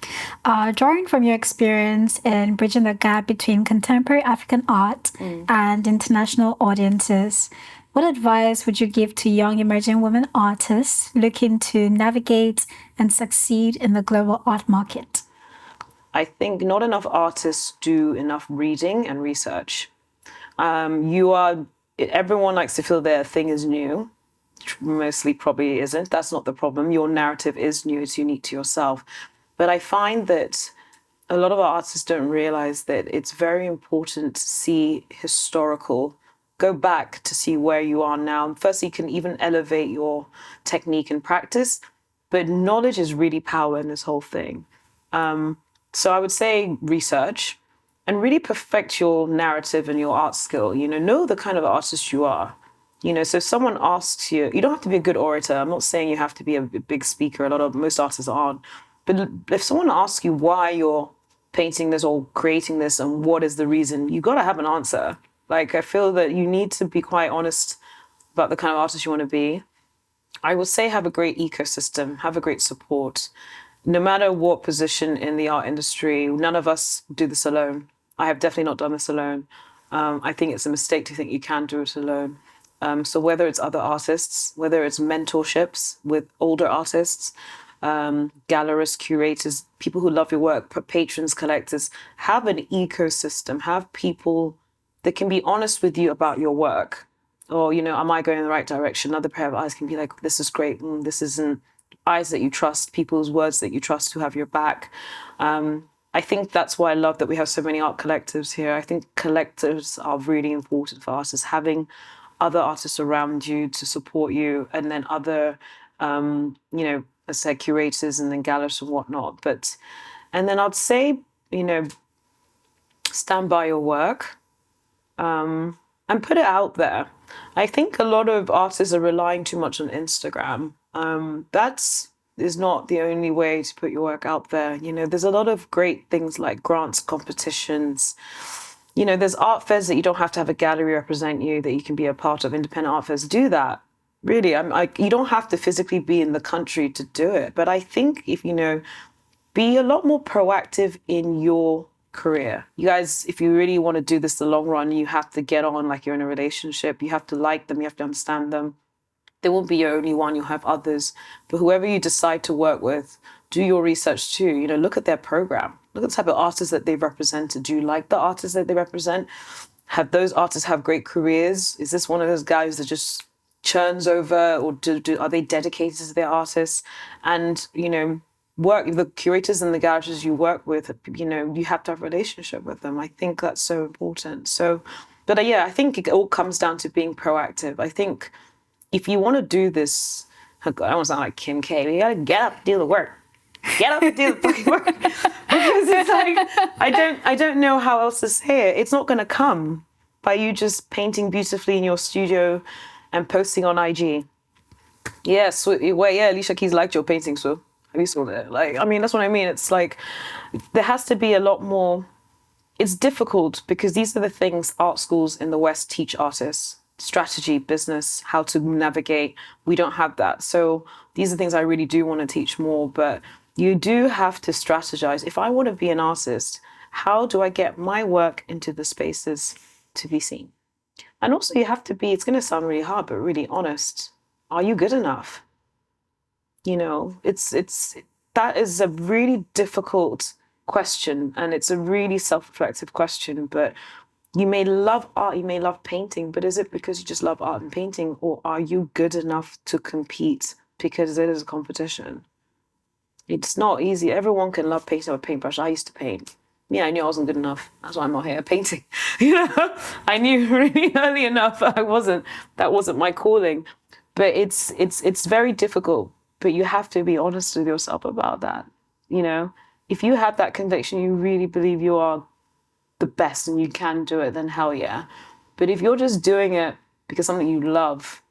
Drawing from your experience in bridging the gap between contemporary African art and international audiences, what advice would you give to young emerging women artists looking to navigate and succeed in the global art market? I think not enough artists do enough reading and research. Everyone likes to feel their thing is new. Mostly probably isn't. That's not the problem. Your narrative is new. It's unique to yourself. But I find that a lot of our artists don't realize that it's very important to see go back to see where you are now. First, you can even elevate your technique and practice, but knowledge is really power in this whole thing. So I would say research and really perfect your narrative and your art skill. You know the kind of artist you are. You know, so if someone asks you, you don't have to be a good orator. I'm not saying you have to be a big speaker. Most artists aren't. But if someone asks you why you're painting this or creating this and what is the reason, you got to have an answer. Like, I feel that you need to be quite honest about the kind of artist you want to be. I would say have a great ecosystem, have a great support. No matter what position in the art industry, none of us do this alone. I have definitely not done this alone. I think it's a mistake to think you can do it alone. So whether it's other artists, whether it's mentorships with older artists, gallerists, curators, people who love your work, patrons, collectors, have an ecosystem, have people that can be honest with you about your work. Or, you know, am I going in the right direction? Another pair of eyes can be like, this is great, this isn't. Eyes that you trust, people's words that you trust who have your back. I think that's why I love that we have so many art collectives here. I think collectives are really important for artists, having other artists around you to support you, and then other, you know, as I said, curators and then gallerists and whatnot. And then I'd say, you know, stand by your work and put it out there. I think a lot of artists are relying too much on Instagram. That is not the only way to put your work out there. You know, there's a lot of great things like grants, competitions. You know, there's art fairs that you don't have to have a gallery represent you, that you can be a part of. Independent art fairs, do that. Really, you don't have to physically be in the country to do it. But I think if, you know, be a lot more proactive in your career. You guys, if you really want to do this the long run, you have to get on like you're in a relationship. You have to like them. You have to understand them. They won't be your only one. You'll have others. But whoever you decide to work with, do your research too. You know, look at their program. Look at the type of artists that they've represented. Do you like the artists that they represent? Have those artists have great careers? Is this one of those guys that just churns over, or are they dedicated to their artists? And, you know, the curators and the gallerists you work with, you know, you have to have a relationship with them. I think that's so important. So, but yeah, I think it all comes down to being proactive. I think if you want to do this, I don't want to sound like Kim K, but you got to get up, do the work. Get up and do the fucking work. Because it's like, I don't know how else to say it. It's not going to come by you just painting beautifully in your studio and posting on IG. Yeah, so well, yeah, Alicia Keys liked your painting, so have you saw that? Like, I mean, that's what I mean. It's like there has to be a lot more. It's difficult because these are the things art schools in the West teach artists: strategy, business, how to navigate. We don't have that. So these are things I really do want to teach more, but you do have to strategize. If I want to be an artist, how do I get my work into the spaces to be seen? And also you have to be, it's going to sound really hard, but really honest. Are you good enough? You know, that is a really difficult question, and it's a really self-reflective question. But you may love art, you may love painting, but is it because you just love art and painting, or are you good enough to compete because it is a competition? It's not easy. Everyone can love painting with a paintbrush. I used to paint. Yeah, I knew I wasn't good enough. That's why I'm not here painting. You know, I knew really early enough I wasn't. That wasn't my calling. But it's very difficult. But you have to be honest with yourself about that. You know, if you have that conviction, you really believe you are the best and you can do it, then hell yeah. But if you're just doing it because something you love,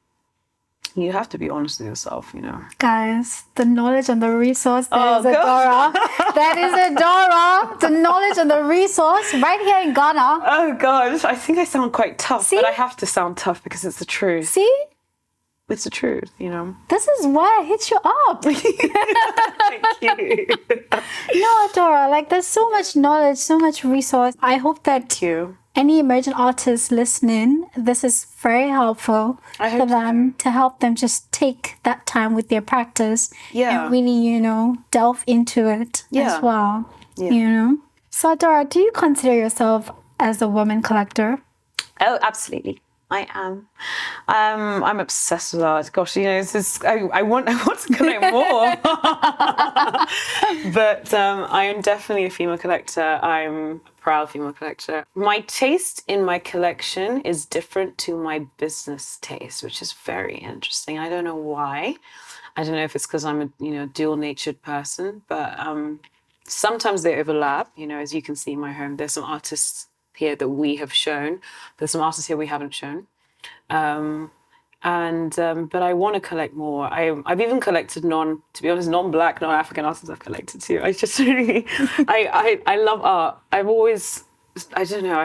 you have to be honest with yourself, you know. Guys, the knowledge and the resource, that is gosh. Adora. That is Adora. The knowledge and the resource right here in Ghana. Oh gosh, I think I sound quite tough, See? but I have to sound tough because it's the truth. See? It's the truth, you know. This is why I hit you up. Thank you. No, Adora, like there's so much knowledge, so much resource. I hope that Thank you. any emerging artists listening, this is very helpful I for hope them to help them just take that time with their practice Yeah. and really, you know, delve into it Yeah. as well. Yeah. You know? So Adora, do you consider yourself as a woman collector? Oh, absolutely. I am. I'm obsessed with art. Gosh, you know, it's just, I want to collect more. But I am definitely a female collector. I'm a proud female collector. My taste in my collection is different to my business taste, which is very interesting. I don't know why. I don't know if it's because I'm a dual-natured person, but sometimes they overlap. You know, as you can see in my home, there's some artists here that we have shown. There's some artists here we haven't shown. But I want to collect more. I've even collected non-Black, non-African artists I've collected too. I just really, I love art. I don't know,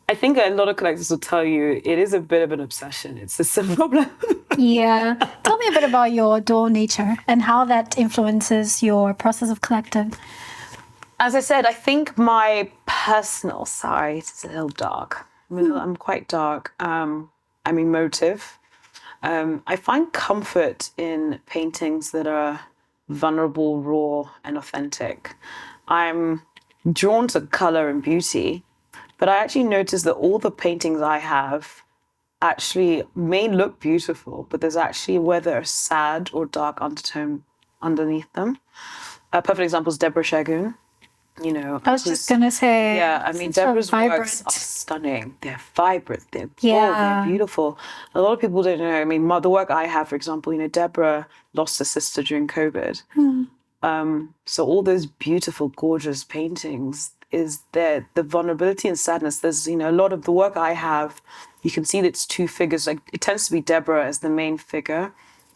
I think a lot of collectors will tell you it is a bit of an obsession. It's a problem. Yeah. Tell me a bit about your dual nature and how that influences your process of collecting. As I said, I think my personal side is a little dark. I'm quite dark. I'm emotive. I find comfort in paintings that are vulnerable, raw, and authentic. I'm drawn to color and beauty, but I actually notice that all the paintings I have actually may look beautiful, but there's actually whether a sad or dark undertone underneath them. A perfect example is Deborah Shagun. You know, I was just gonna say, yeah, I mean, such a Deborah's vibrant- works are stunning. They're vibrant. They're bold. Yeah. They're beautiful. A lot of people don't know. I mean, the work I have, for example, you know, Deborah lost her sister during COVID. So all those beautiful, gorgeous paintings is there. The vulnerability and sadness. There's, you know, a lot of the work I have. You can see that it's two figures. Like it tends to be Deborah as the main figure,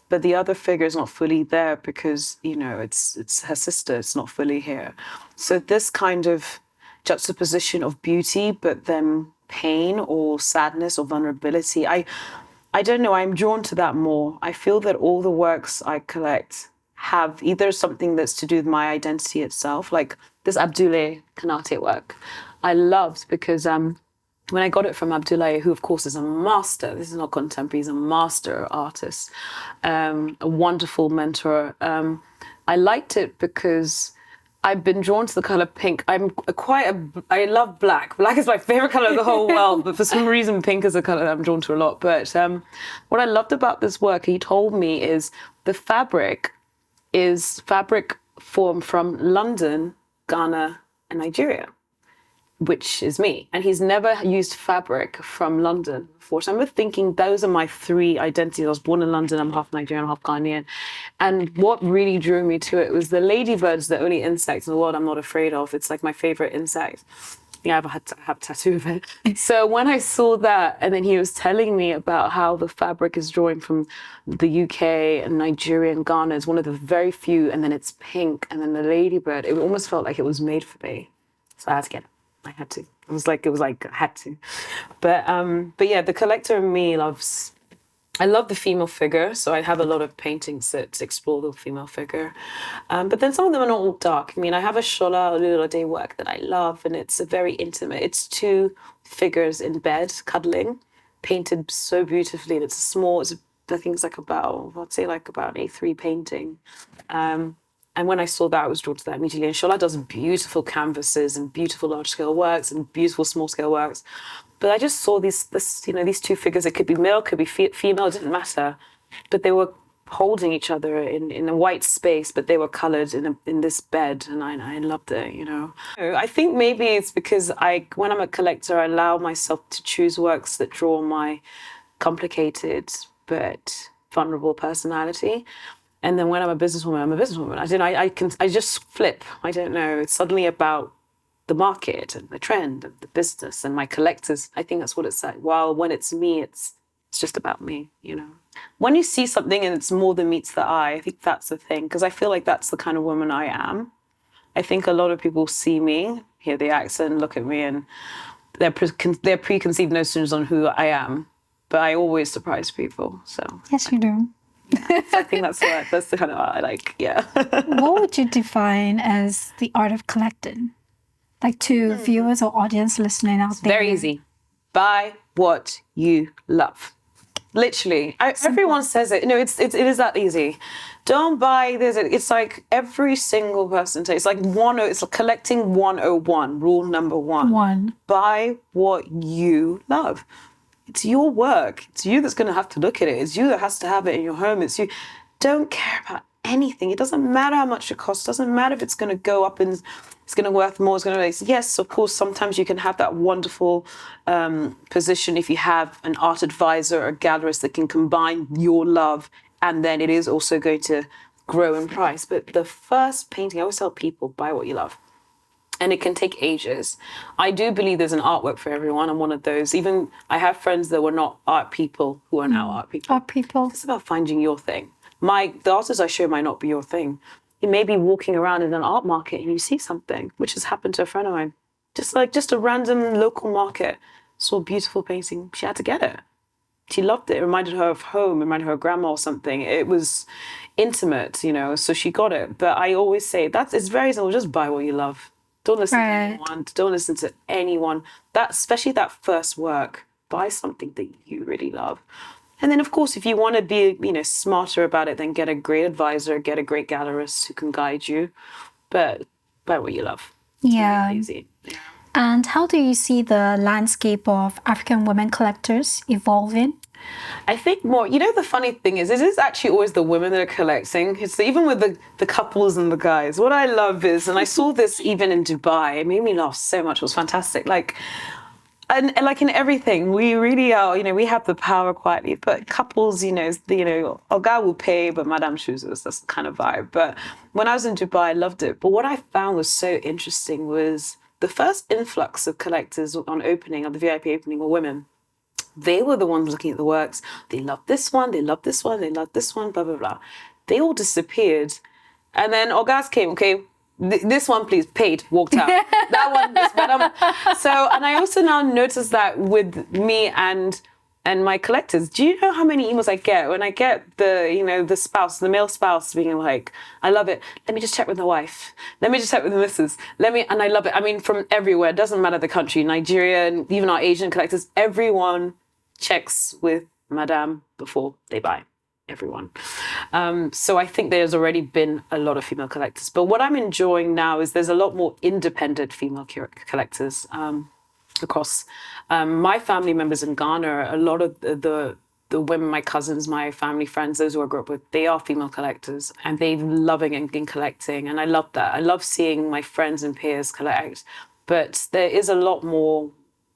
but the other figure is not fully there because, you know, it's her sister. It's not fully here. So this kind of juxtaposition of beauty, but then pain or sadness or vulnerability, I don't know. I'm drawn to that more. I feel that all the works I collect have either something that's to do with my identity itself, like this Abdoulaye Konate work. I loved because when I got it from Abdoulaye, who of course is a master, this is not contemporary, he's a master artist, a wonderful mentor. I liked it because I've been drawn to the color pink. I love black. Black is my favorite color of the whole world, but for some reason, pink is a color that I'm drawn to a lot. But what I loved about this work, he told me, is the fabric is fabric formed from London, Ghana, and Nigeria, which is me. And he's never used fabric from London before. So I remember thinking those are my three identities. I was born in London, I'm half Nigerian, half Ghanaian. And what really drew me to it was the ladybirds, the only insect in the world I'm not afraid of. It's like my favorite insect. Yeah, I have a tattoo of it. So when I saw that, and then he was telling me about how the fabric is drawing from the UK and Nigerian-Ghana is one of the very few, and then it's pink, and then the ladybird, it almost felt like it was made for me. So I had to get it. I had to. It was like I had to. But yeah, the collector in me loves. I love the female figure, so I have a lot of paintings that explore the female figure. But then some of them are not all dark. I mean, I have a Shola Olulade work that I love, and it's a very intimate. It's two figures in bed cuddling, painted so beautifully. And it's a small. I think it's like about, I'd say like about an A3 painting. And when I saw that, I was drawn to that immediately. And Shola does beautiful canvases and beautiful large-scale works and beautiful small-scale works. But I just saw these two figures. It could be male, could be female, it didn't matter. But they were holding each other in a white space, but they were colored in this bed, and I loved it, you know. I think maybe it's because when I'm a collector, I allow myself to choose works that draw my complicated but vulnerable personality. And then when I'm a businesswoman, I'm a businesswoman. I just flip. I don't know. It's suddenly about the market and the trend and the business and my collectors. I think that's what it's like. While when it's me, it's just about me, you know. When you see something and it's more than meets the eye, I think that's the thing. Because I feel like that's the kind of woman I am. I think a lot of people see me, hear the accent, look at me, and their preconceived notions on who I am. But I always surprise people. So Yes, you do. so I think that's the kind of art I like. Yeah. What would you define as the art of collecting? Like to viewers or audience listening out there. Very easy. Buy what you love. Literally. Everyone says it. No, it is that easy. Don't buy this. It's like every single person says. It's like collecting 101, rule number one. Buy what you love. It's your work. It's you that's going to have to look at it. It's you that has to have it in your home. It's you. Don't care about anything. It doesn't matter how much it costs. It doesn't matter if it's going to go up and it's going to worth more. It's going to yes, of course, sometimes you can have that wonderful position if you have an art advisor or a gallerist that can combine your love, and then it is also going to grow in price. But the first painting, I always tell people, buy what you love. And it can take ages. I do believe there's an artwork for everyone. I'm one of those. Even I have friends that were not art people who are now art people. Art people. It's about finding your thing. The artists I show might not be your thing. You may be walking around in an art market and you see something, which has happened to a friend of mine. Just a random local market. Saw a beautiful painting. She had to get it. She loved it. It reminded her of home, reminded her of grandma or something. It was intimate, you know, so she got it. But I always say it's very simple. Just buy what you love. Don't listen to anyone. Don't listen to anyone. Especially that first work. Buy something that you really love. And then, of course, if you want to be, smarter about it, then get a great advisor, get a great gallerist who can guide you. But buy what you love. Yeah. It's easy. Yeah. And how do you see the landscape of African women collectors evolving? I think more, the funny thing is, it is actually always the women that are collecting. It's even with the couples and the guys. What I love is, and I saw this even in Dubai, it made me laugh so much. It was fantastic. And like in everything, we really are, we have the power quietly. But couples, Oga will pay, but Madame chooses. That's the kind of vibe. But when I was in Dubai, I loved it. But what I found was so interesting was the first influx of collectors on the VIP opening were women. They were the ones looking at the works. They loved this one, they loved this one, they loved this one, blah, blah, blah. They all disappeared. And then Ogas came, okay, this one, please, paid, walked out. That one, this one. And I also now notice that with me and my collectors. Do you know how many emails I get when I get the male spouse being like, I love it. Let me just check with the wife. Let me just check with the missus. And I love it. I mean, from everywhere. It doesn't matter the country. Nigeria, even our Asian collectors, everyone checks with Madame before they buy. Everyone. So I think there's already been a lot of female collectors. But what I'm enjoying now is there's a lot more independent female collectors across my family members in Ghana. A lot of the women, my cousins, my family friends, those who I grew up with, they are female collectors and they're loving and collecting. And I love that. I love seeing my friends and peers collect. But there is a lot more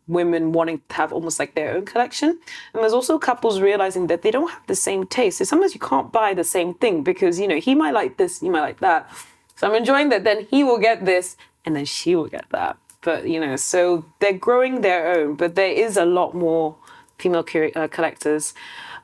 women wanting to have almost like their own collection. And there's also couples realizing that they don't have the same taste. So sometimes you can't buy the same thing because, he might like this, you might like that. So I'm enjoying that then he will get this and then she will get that. But, so they're growing their own, but there is a lot more female collectors.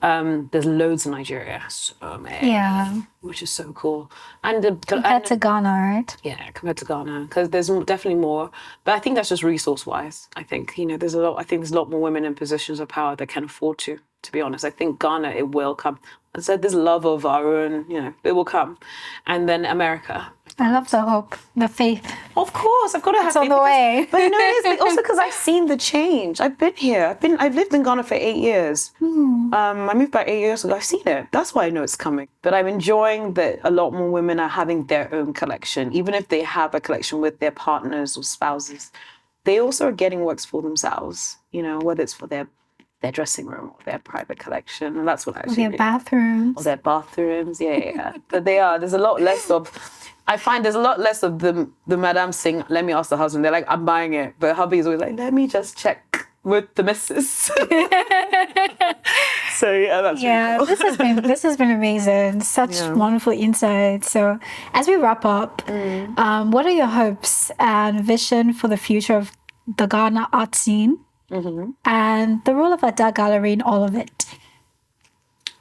There's loads in Nigeria, so many, Yeah. which is so cool. And Compared to Ghana, right? yeah, compared to Ghana, because there's definitely more. But I think that's just resource-wise. I think there's a lot. I think there's a lot more women in positions of power that can afford to. To be honest, I think Ghana, it will come. I said this love of our own, it will come, and then America. I love the hope, the faith. Of course, I've got to have It's on faith the because- way. But it is also because I've seen the change. I've been here. I've lived in Ghana for 8 years. I moved back 8 years ago. I've seen it. That's why I know it's coming. But I'm enjoying that a lot more women are having their own collection, even if they have a collection with their partners or spouses. They also are getting works for themselves. Whether it's for their dressing room or their private collection, and that's what I actually Their bathrooms. or their bathrooms. Yeah. But there's a lot less of. I find there's a lot less of the madam saying, let me ask the husband. They're like, I'm buying it. But hubby is always like, let me just check with the missus. So yeah, that's really cool. this has been amazing. Such wonderful insights. So as we wrap up, what are your hopes and vision for the future of the Ghana art scene and the role of Ada Gallery in all of it?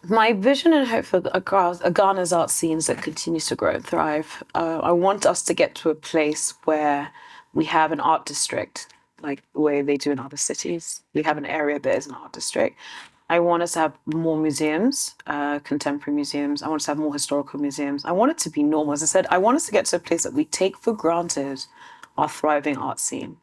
My vision and hope for Ghana's art scenes that continues to grow and thrive. I want us to get to a place where we have an art district, like the way they do in other cities. We have an area that is an art district. I want us to have more museums, contemporary museums. I want us to have more historical museums. I want it to be normal. As I said, I want us to get to a place that we take for granted our thriving art scene.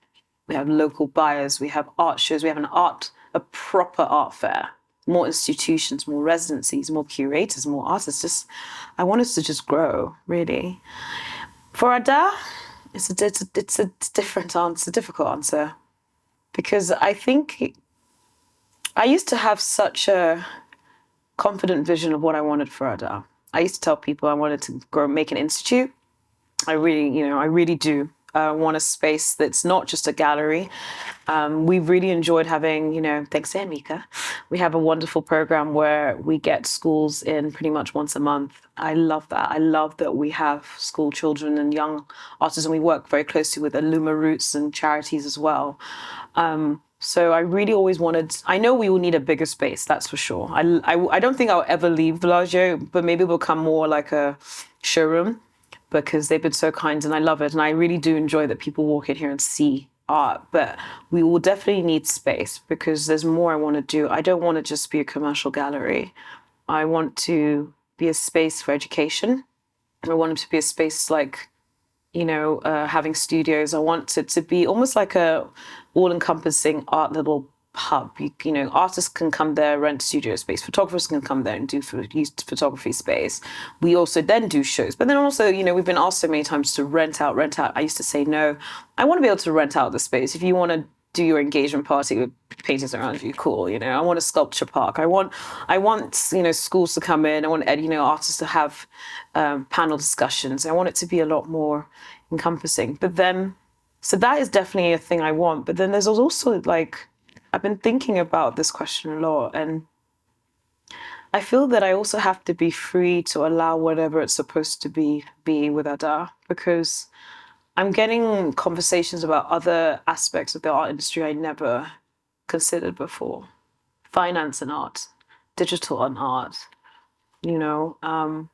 We have local buyers, we have art shows, we have a proper art fair. More institutions, more residencies, more curators, more artists. I want us to just grow, really. For Ada, it's a different answer, a difficult answer, because I think I used to have such a confident vision of what I wanted for Ada. I used to tell people I wanted to make an institute. I really do. Want a space that's not just a gallery. We've really enjoyed having, thanks to Mika, we have a wonderful program where we get schools in pretty much once a month. I love that. I love that we have school children and young artists, and we work very closely with Aluma Roots and charities as well. So I really always I know we will need a bigger space, that's for sure. I don't think I'll ever leave Bellagio, but maybe we'll become more like a showroom, because they've been so kind and I love it. And I really do enjoy that people walk in here and see art, but we will definitely need space because there's more I want to do. I don't want to just be a commercial gallery. I want to be a space for education. I want it to be a space like, having studios. I want it to be almost like a all-encompassing art little hub. Artists can come there, rent studio space. Photographers can come there and use photography space. We also then do shows. But then also, we've been asked so many times to rent out. I used to say no. I want to be able to rent out the space. If you want to do your engagement party with paintings around you, cool. I want a sculpture park. I want schools to come in. I want artists to have panel discussions. I want it to be a lot more encompassing. But then, so that is definitely a thing I want. But then there's also I've been thinking about this question a lot, and I feel that I also have to be free to allow whatever it's supposed to be with Ada, because I'm getting conversations about other aspects of the art industry I never considered before. Finance and art, digital and art. Am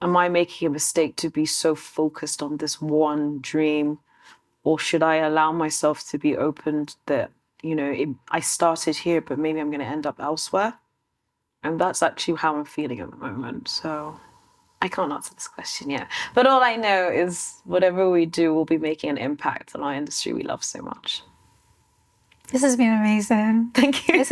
I making a mistake to be so focused on this one dream, or should I allow myself to be open that I started here, but maybe I'm going to end up elsewhere? And that's actually how I'm feeling at the moment. So I can't answer this question yet. But all I know is whatever we do will be making an impact on our industry we love so much. This has been amazing. Thank you.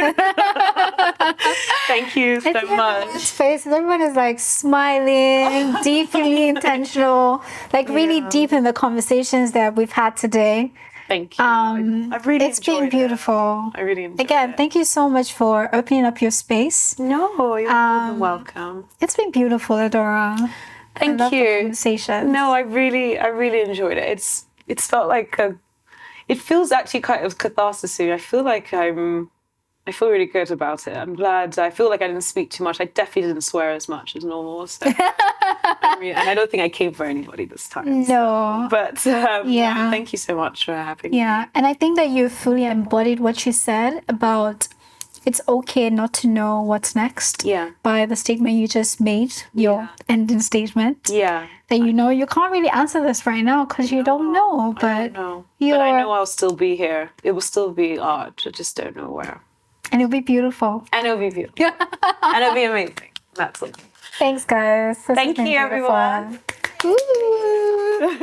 Thank you so much. Faces, everyone is smiling, deeply intentional, really deep in the conversations that we've had today. Thank you. I've really It's been beautiful. I really enjoyed Again, it. Thank you so much for opening up your space. No, you're more than welcome. It's been beautiful, Adora. Thank I love you. the conversation. No, I really enjoyed it. It's felt like it feels actually kind of catharsis. I feel like I feel really good about it. I'm glad. I feel like I didn't speak too much. I definitely didn't swear as much as normal. So. And I don't think I came for anybody this time. No. So. But Yeah. thank you so much for having me. Yeah. And I think that you fully embodied what you said about it's okay not to know what's next. Yeah. By the statement you just made, your ending statement. Yeah. That you know you can't really answer this right now because you don't know. But I don't know. But I know I'll still be here. It will still be art. I just don't know where. And it'll be beautiful. And it'll be beautiful. And it'll be amazing. That's it. Thanks, guys. Thank you, everyone. Woo!